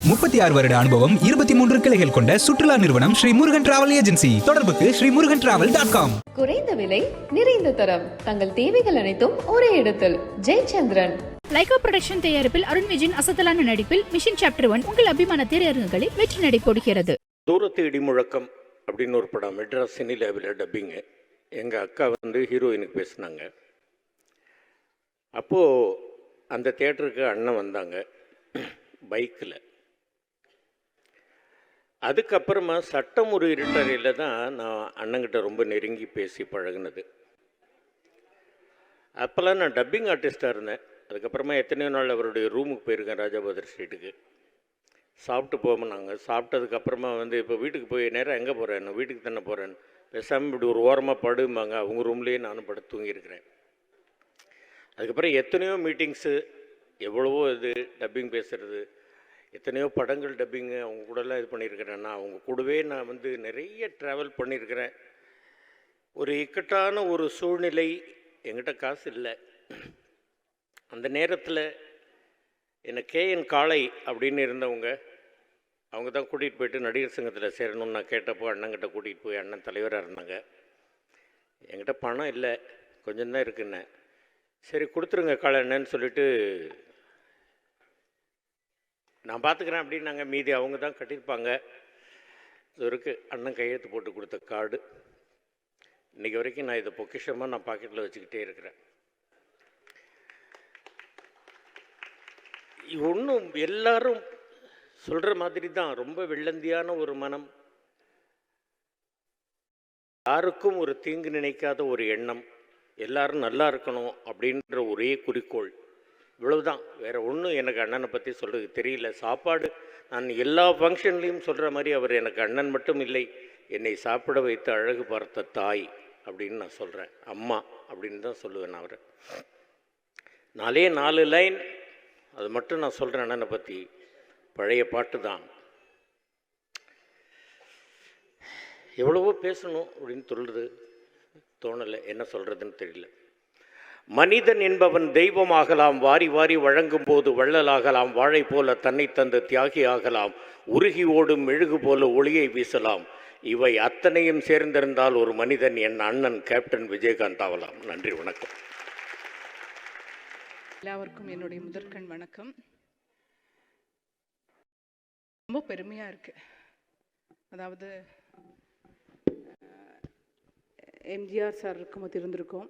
36 வருட அனுபவம், 23 கிளைகள் கொண்ட சுற்றுலா நிறுவனம் ஸ்ரீ முருகன் டிராவல் ஏஜென்சி. தொடர்புக்கு ஸ்ரீமுருகன்டிராவல்.com. குறைந்த விலை, நிறைந்த தரம், தங்கள் தேவைகள் அனைத்தும் ஒரே இடத்தில். ஜெயச்சந்திரன். லைகா புரொடக்ஷன் தயாரிப்பில் அருண் விஜயின் அசத்தலான நடிப்பில் மிஷன் சாப்டர் 1 உங்கள் அபிமான திரையரங்குகளில் வெற்றி நடை போடுகிறது. தூரத்து இடிமுழக்கம் அப்படின்னு ஒரு படம் மெட்ராஸ் சினிலேவில் டப்பிங்கு. எங்கள் அக்கா ஹீரோயினுக்கு பேசினாங்க. அப்போது அந்த தியேட்டருக்கு அண்ணன் வந்தாங்க பைக்கில். அதுக்கப்புறமா சட்டம் ஒரு இருட்டறையில் தான் நான் அண்ணங்கிட்ட ரொம்ப நெருங்கி பேசி பழகினது. அப்போல்லாம் நான் டப்பிங் ஆர்டிஸ்டாக இருந்தேன். அதுக்கப்புறமா எத்தனையோ நாள் அவருடைய ரூமுக்கு போயிருக்கேன், ராஜாபாதர் ஸ்ட்ரீட்டுக்கு. சாப்பிட்டு போகணுன்னாங்க. சாப்பிட்டதுக்கப்புறமா இப்போ வீட்டுக்கு போய் நேரம் எங்கே போகிறேன், நான் வீட்டுக்கு தானே போகிறேன், பேசாமல் இப்படி ஒரு ஓரமாக படும்பாங்க. அவங்க ரூம்லேயே நானும் படுத்து தூங்கியிருக்கிறேன். அதுக்கப்புறம் எத்தனையோ மீட்டிங்ஸு, எவ்வளவோ இது டப்பிங் பேசுகிறது, எத்தனையோ படங்கள் டப்பிங்கு அவங்க கூடலாம் இது பண்ணியிருக்கிறேன். நான் அவங்க கூடவே நான் நிறைய ட்ராவல் பண்ணியிருக்கிறேன். ஒரு இக்கட்டான ஒரு சூழ்நிலை, என்கிட்ட காசு இல்லை. அந்த நேரத்தில் என்னை KN காளை அப்படின்னு இருந்தவங்க, அவங்க தான் கூட்டிகிட்டு போயிட்டு நடிகர் சங்கத்தில் சேரணும்னு நான் கேட்டப்போ அண்ணங்கிட்ட கூட்டிகிட்டு போய் அண்ணன் தலைவராக இருந்தாங்க. என்கிட்ட பணம் இல்லை, கொஞ்சம்தான் இருக்குன்னு. சரி கொடுத்துருங்க காளை என்னன்னு சொல்லிவிட்டு நான் பார்த்துக்கிறேன் அப்படின்னாங்க. மீதி அவங்க தான் கட்டியிருப்பாங்க. இது இருக்குது அண்ணன் கையெழுத்து போட்டு கொடுத்த கார்டு. இன்றைக்கி வரைக்கும் நான் இதை பொக்கிஷமாக நான் பாக்கெட்டில் வச்சுக்கிட்டே இருக்கிறேன். ஒன்றும் எல்லாரும் சொல்கிற மாதிரி தான், ரொம்ப வெள்ளந்தியான ஒரு மனம், யாருக்கும் ஒரு தீங்கு நினைக்காத ஒரு எண்ணம், எல்லாரும் நல்லா இருக்கணும் அப்படின்ற ஒரே குறிக்கோள். இவ்வளவுதான், வேறு ஒன்றும் எனக்கு அண்ணனை பற்றி சொல்கிறது தெரியல. சாப்பாடு நான் எல்லா ஃபங்க்ஷன்லேயும் சொல்கிற மாதிரி அவர் எனக்கு அண்ணன் மட்டும் இல்லை, என்னை சாப்பிட வைத்து அழகு பார்த்த தாய் அப்படின்னு நான் சொல்கிறேன். அம்மா அப்படின்னு தான் சொல்லுவேன் நான் அவரை. 4 லைன் அது மட்டும் நான் சொல்கிறேன் அண்ணனை பற்றி. பழைய பாட்டு தான். எவ்வளவோ பேசணும் அப்படின்னு சொல்கிறது தோணலை, என்ன சொல்கிறதுன்னு தெரியல. மனிதன் என்பவன் தெய்வமாகலாம், வாரி வாரி வழங்கும் போது வள்ளலாகலாம், வாழை போல தன்னை தந்து தியாகி ஆகலாம், உருகி ஓடும் மெழுகு போல ஒளியை வீசலாம். இவை அத்தனையும் சேர்ந்திருந்தால் ஒரு மனிதன் என் அண்ணன் கேப்டன் விஜயகாந்த் ஆகலாம். நன்றி, வணக்கம். எல்லாருக்கும் என்னுடைய முதற்கண் வணக்கம். ரொம்ப பெருமையாக இருக்குது. அதாவது எம்ஜிஆர் சார் இருக்கும்போது இருந்திருக்கோம்,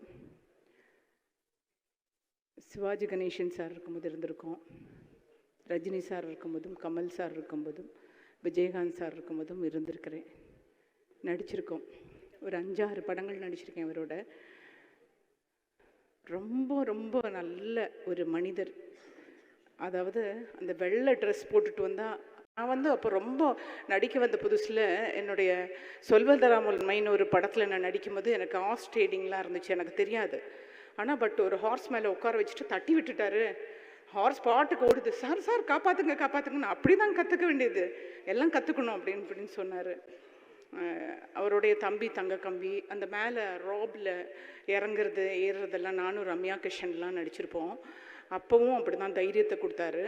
சிவாஜி கணேசன் சார் இருக்கும்போது இருந்திருக்கோம், ரஜினி சார் இருக்கும்போதும், கமல் சார் இருக்கும்போதும், விஜயகாந்த் சார் இருக்கும்போதும் இருந்திருக்கிறேன், நடிச்சிருக்கோம். ஒரு 5-6 படங்கள் நடிச்சிருக்கேன் அவரோட. ரொம்ப ரொம்ப நல்ல ஒரு மனிதர். அதாவது அந்த வெள்ளை ட்ரெஸ் போட்டுட்டு வந்தால், நான் அப்போ ரொம்ப நடிக்க வந்த புதுசில் என்னுடைய சொல்வதராமல்மைன்னு ஒரு படத்தில் நான் நடிக்கும்போது எனக்கு ஹார்ஸ் ட்ரேடிங்லாம் இருந்துச்சு, எனக்கு தெரியாது. ஆனால் ஒரு ஹார்ஸ் மேலே உட்கார வச்சுட்டு தட்டி விட்டுட்டாரு. ஹார்ஸ் பாட்டுக்கு ஓடுது. சார் சார் காப்பாற்றுங்க காப்பாற்றுங்கன்னு. அப்படி தான் கற்றுக்க வேண்டியது, எல்லாம் கற்றுக்கணும் அப்படின்னு சொன்னார். அவருடைய தம்பி தங்க கம்பி அந்த மேலே ராபில் இறங்குறது ஏறுறதெல்லாம் நானும் ரம்யா கிருஷ்ணன்லாம் நடிச்சிருப்போம். அப்போவும் அப்படி தான் தைரியத்தை கொடுத்தாரு.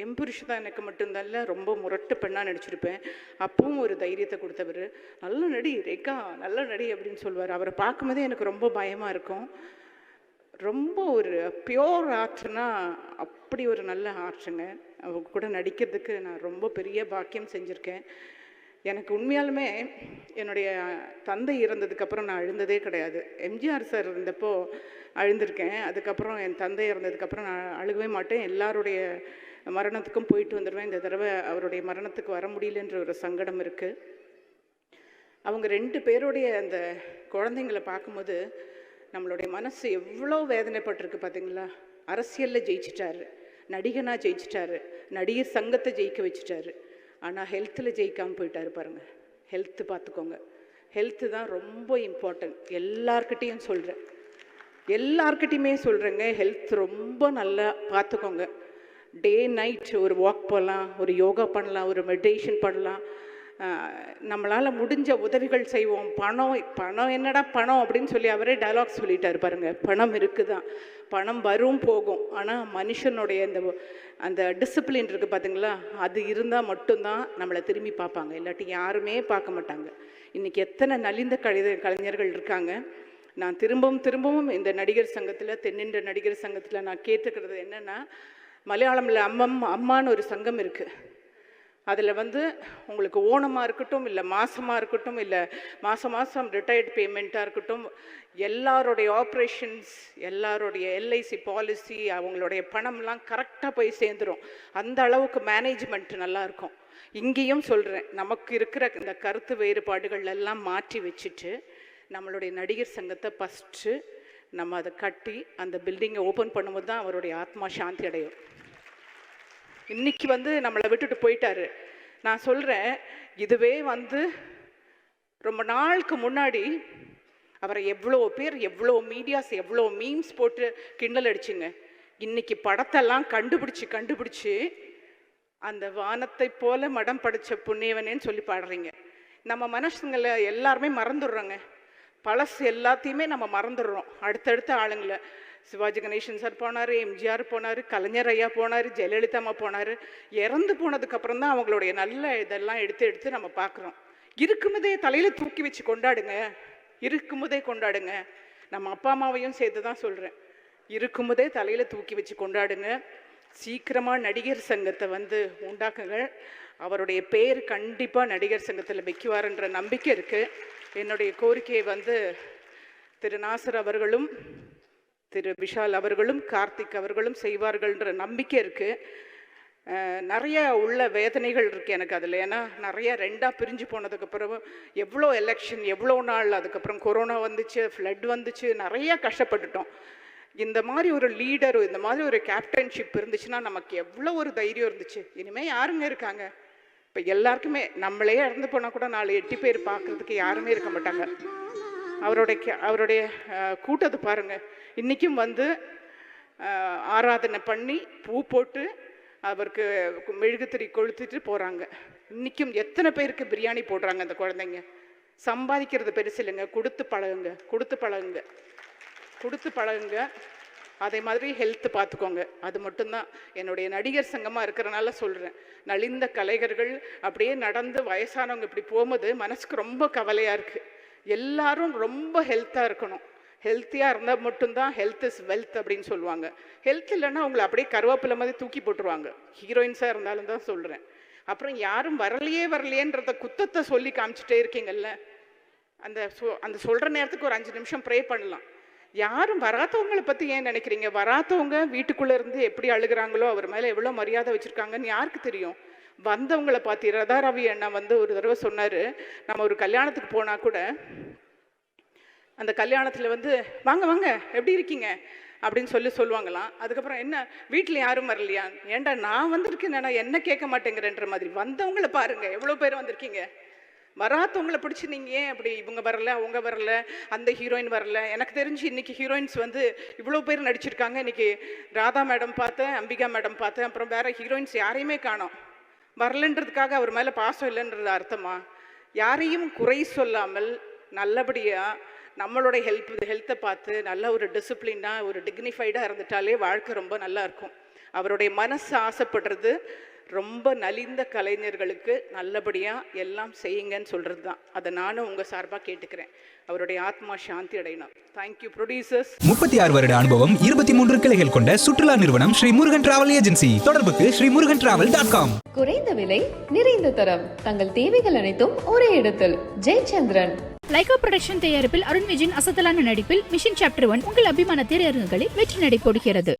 எம்புருஷ தான் எனக்கு மட்டும்தான் ரொம்ப முரட்டு பெண்ணாக நடிச்சிருப்பேன். அப்பவும் ஒரு தைரியத்தை கொடுத்தவர். நல்ல நடி ரேகா, நல்ல நடி அப்படின்னு சொல்லுவார். அவரை பார்க்கும்போதே எனக்கு ரொம்ப பயமாக இருக்கும். ரொம்ப ஒரு பியோர் ஆர்ட்னா அப்படி ஒரு நல்ல ஆர்ட்டுங்க. அவங்க கூட நடிக்கிறதுக்கு நான் ரொம்ப பெரிய பாக்கியம் செஞ்சுருக்கேன். எனக்கு உண்மையாலுமே என்னுடைய தந்தை இறந்ததுக்கப்புறம் நான் அழுந்ததே கிடையாது. எம்ஜிஆர் சார் இருந்தப்போ அழுந்திருக்கேன். அதுக்கப்புறம் என் தந்தை இறந்ததுக்கப்புறம் நான் அழுகவே மாட்டேன். எல்லாருடைய மரணத்துக்கும் போயிட்டு வந்துடுவேன். இந்த தடவை அவருடைய மரணத்துக்கு வர முடியலன்ற ஒரு சங்கடம் இருக்குது. அவங்க 2 பேருடைய அந்த குழந்தைங்களை பார்க்கும்போது நம்மளுடைய மனசு எவ்வளோ வேதனைப்பட்டிருக்கு பார்த்தீங்களா. அரசியலில் ஜெயிச்சிட்டாரு, நடிகனாக ஜெயிச்சிட்டாரு, நடிகர் சங்கத்தை ஜெயிக்க வச்சுட்டாரு. ஆனால் ஹெல்த்தில் ஜெயிக்காமல் போயிட்டாரு பாருங்கள். ஹெல்த்து பார்த்துக்கோங்க. ஹெல்த்து தான் ரொம்ப இம்பார்ட்டன்ட். எல்லார்கிட்டையும் சொல்கிறேன், எல்லார்கிட்டையுமே சொல்கிறேங்க, ஹெல்த் ரொம்ப நல்லா பார்த்துக்கோங்க. டே நைட் ஒரு வாக் போகலாம், ஒரு யோகா பண்ணலாம், ஒரு மெடிடேஷன் பண்ணலாம். நம்மளால் முடிஞ்ச உதவிகள் செய்வோம். பணம் என்னடா பணம் அப்படின்னு சொல்லி அவரே டயலாக் சொல்லிட்டார் பாருங்க. பணம் இருக்குதான், பணம் வரும் போகும், ஆனால் மனுஷனுடைய அந்த டிசிப்ளின் இருக்குது பார்த்தீங்களா, அது இருந்தால் மட்டும்தான் நம்மளை திரும்பி பார்ப்பாங்க, இல்லாட்டி யாருமே பார்க்க மாட்டாங்க. இன்றைக்கி எத்தனை நலிந்த கலைஞர்கள் இருக்காங்க. நான் திரும்பவும் இந்த நடிகர் சங்கத்தில், தென்னிந்திய நடிகர் சங்கத்தில் நான் கேட்டுக்கிறது என்னென்னா, மலையாளமில் அம்மான்னு ஒரு சங்கம் இருக்குது. அதில் உங்களுக்கு ஓணமாக இருக்கட்டும், இல்லை மாதமாக இருக்கட்டும், இல்லை மாதம் ரிட்டையர்ட் பேமெண்ட்டாக இருக்கட்டும், எல்லாருடைய ஆப்ரேஷன்ஸ், எல்லாருடைய எல்ஐசி பாலிசி, அவங்களுடைய பணம்லாம் கரெக்டாக போய் சேர்ந்துடும். அந்த அளவுக்கு மேனேஜ்மெண்ட் நல்லாயிருக்கும். இங்கேயும் சொல்கிறேன், நமக்கு இருக்கிற இந்த கருத்து வேறுபாடுகள் எல்லாம் மாற்றி வச்சுட்டு நம்மளுடைய நடிகர் சங்கத்தை ஃபஸ்ட்டு நம்ம அதை கட்டி அந்த பில்டிங்கை ஓப்பன் பண்ணும்போது தான் அவருடைய ஆத்மா சாந்தி அடையும். இன்றைக்கி நம்மளை விட்டுட்டு போயிட்டாரு. நான் சொல்கிறேன், இதுவே ரொம்ப நாளுக்கு முன்னாடி அவரை எவ்வளோ பேர், எவ்வளோ மீடியாஸ், எவ்வளோ மீம்ஸ் போட்டு கிண்டல் அடிச்சுங்க. இன்றைக்கி படத்தெல்லாம் கண்டுபிடிச்சி அந்த வானத்தை போல மடம் படைச்ச புண்ணியவனேன்னு சொல்லி பாடுறீங்க. நம்ம மனுஷங்களை எல்லாருமே மறந்துடுறோங்க. பழசு எல்லாத்தையுமே நம்ம மறந்துடுறோம். அடுத்தடுத்த ஆளுங்களை, சிவாஜி கணேசன் சார் போனார், எம்ஜிஆர் போனார், கலைஞர் ஐயா போனார், ஜெயலலிதா அம்மா போனார். இறந்து போனதுக்கப்புறம் தான் அவங்களுடைய நல்ல இதெல்லாம் எடுத்து நம்ம பார்க்குறோம். இருக்கும்போதே தலையில் தூக்கி வச்சு கொண்டாடுங்க, இருக்கும்போதே கொண்டாடுங்க. நம்ம அப்பா அம்மாவையும் சேர்த்து தான் சொல்கிறேன், இருக்கும்போதே தலையில் தூக்கி வச்சு கொண்டாடுங்க. சீக்கிரமாக நடிகர் சங்கத்தை உண்டாக்குங்க. அவருடைய பேர் கண்டிப்பாக நடிகர் சங்கத்தில் வைக்குவார்ன்ற நம்பிக்கை இருக்குது. என்னுடைய கோரிக்கையை திரு நாசர் அவர்களும் திரு விஷால் அவர்களும் கார்த்திக் அவர்களும் செய்வார்கள்ன்ற நம்பிக்கை இருக்குது. நிறைய உள்ள வேதனைகள் இருக்குது எனக்கு அதில். ஏன்னா நிறைய ரெண்டாக பிரிஞ்சு போனதுக்கப்புறம் எவ்வளோ எலெக்ஷன், எவ்வளோ நாள், அதுக்கப்புறம் கொரோனா வந்துச்சு, ஃப்ளட் வந்துச்சு, நிறையா கஷ்டப்பட்டுட்டோம். இந்த மாதிரி ஒரு லீடர், இந்த மாதிரி ஒரு கேப்டன்ஷிப் இருந்துச்சுன்னா நமக்கு எவ்வளோ ஒரு தைரியம் இருந்துச்சு. இனிமேல் யாருங்க இருக்காங்க? இப்போ எல்லாருக்குமே நம்மளே இறந்து போனால் கூட 4-8 பேர் பார்க்குறதுக்கு யாருமே இருக்க மாட்டாங்க. அவருடைய கூட்டத்தை பாருங்கள். இன்றைக்கும் ஆராதனை பண்ணி பூ போட்டு அவருக்கு மெழுகுத்திரி கொளுத்துட்டு போகிறாங்க. இன்றைக்கும் எத்தனை பேருக்கு பிரியாணி போடுறாங்க அந்த குழந்தைங்க. சம்பாதிக்கிறது பெருசு இல்லைங்க, கொடுத்து பழகுங்க. அதே மாதிரி ஹெல்த்து பார்த்துக்கோங்க. அது மட்டும்தான் என்னுடைய நடிகர் சங்கமாக இருக்கிறனால சொல்கிறேன். நலிந்த கலைஞர்கள் அப்படியே நடந்து வயசானவங்க இப்படி போகும்போது மனசுக்கு ரொம்ப கவலையாக இருக்குது. எல்லாரும் ரொம்ப ஹெல்த்தாக இருக்கணும். ஹெல்த்தியாக இருந்தால் மட்டும்தான் ஹெல்த் இஸ் வெல்த் அப்படின்னு சொல்லுவாங்க. ஹெல்த் இல்லைன்னா அவங்களை அப்படியே கருவேப்பிலை மாதிரி தூக்கி போட்டுருவாங்க. ஹீரோயின்ஸாக இருந்தாலும் தான் சொல்கிறேன். அப்புறம் யாரும் வரலையேன்றத குத்தத்தை சொல்லி காமிச்சிட்டே இருக்கீங்கல்ல, அந்த சொல்கிற நேரத்துக்கு ஒரு 5 நிமிஷம் ப்ரே பண்ணலாம். யாரும் வராதவங்களை பற்றி ஏன் நினைக்கிறீங்க? வராதவங்க வீட்டுக்குள்ளே இருந்து எப்படி அழுகிறாங்களோ, அவர் மேலே எவ்வளோ மரியாதை வச்சுருக்காங்கன்னு யாருக்கு தெரியும்? வந்தவங்களை பார்த்து ரதா ரவி அண்ணா ஒரு தடவை சொன்னார், நம்ம ஒரு கல்யாணத்துக்கு போனால் கூட அந்த கல்யாணத்தில் வாங்க வாங்க எப்படி இருக்கீங்க அப்படின்னு சொல்லுவாங்களாம். அதுக்கப்புறம் என்ன வீட்டில் யாரும் வரலையா? ஏன்டா நான் வந்திருக்கேன், என்ன கேட்க மாட்டேங்கிறன்ற மாதிரி. வந்தவங்களை பாருங்கள் எவ்வளோ பேர் வந்திருக்கீங்க. வராதவங்களை பிடிச்சி நீங்கள் ஏன் அப்படி இவங்க வரல, அவங்க வரல, அந்த ஹீரோயின் வரல? எனக்கு தெரிஞ்சு இன்றைக்கி ஹீரோயின்ஸ் இவ்வளோ பேர் நடிச்சிருக்காங்க. இன்றைக்கி ராதா மேடம் பார்த்தேன், அம்பிகா மேடம் பார்த்தேன், அப்புறம் வேறு ஹீரோயின்ஸ் யாரையுமே காணோம். வரலன்றதுக்காக அவர் மேலே பாசம் இல்லைன்றது அர்த்தமா? யாரையும் குறை சொல்லாமல் நல்லபடியாக நம்மளோட ஹெல்த்தை பார்த்து நல்ல ஒரு டிசிப்ளினாக, ஒரு டிக்னிஃபைடாக இருந்துட்டாலே வாழ்க்கை ரொம்ப நல்லா இருக்கும். அவருடைய மனசு ஆசைப்படுறது ரொம்ப நலிந்த கலைஞர்களுக்கு நல்லபடியாக எல்லாம் செய்யுங்கன்னு சொல்கிறது தான். அதை நானும் உங்கள் சார்பாக கேட்டுக்கிறேன். அவருடைய ஆத்மா சாந்தி அடையணும். Thank you producers. 36 வருட அனுபவம், 23 கிளைகள் கொண்ட சுற்றுலா நிறுவனம் ஸ்ரீ முருகன் டிராவல் ஏஜென்சி. தொடர்புக்கு SreeMuruganTravel.com. குறைந்த விலை, நிறைந்த தரம், தங்கள் தேவைகள் அனைத்தும் ஒரே இடத்தில். ஜெயச்சந்திரன். லைகா புரொடக்ஷன் தயாரிப்பில் அருண் விஜயின் அசத்தலான நடிப்பில் மிஷன் சாப்டர் 1 உங்கள் அபிமான திரையரங்குகளில் வெற்றி நடை போடுகிறது.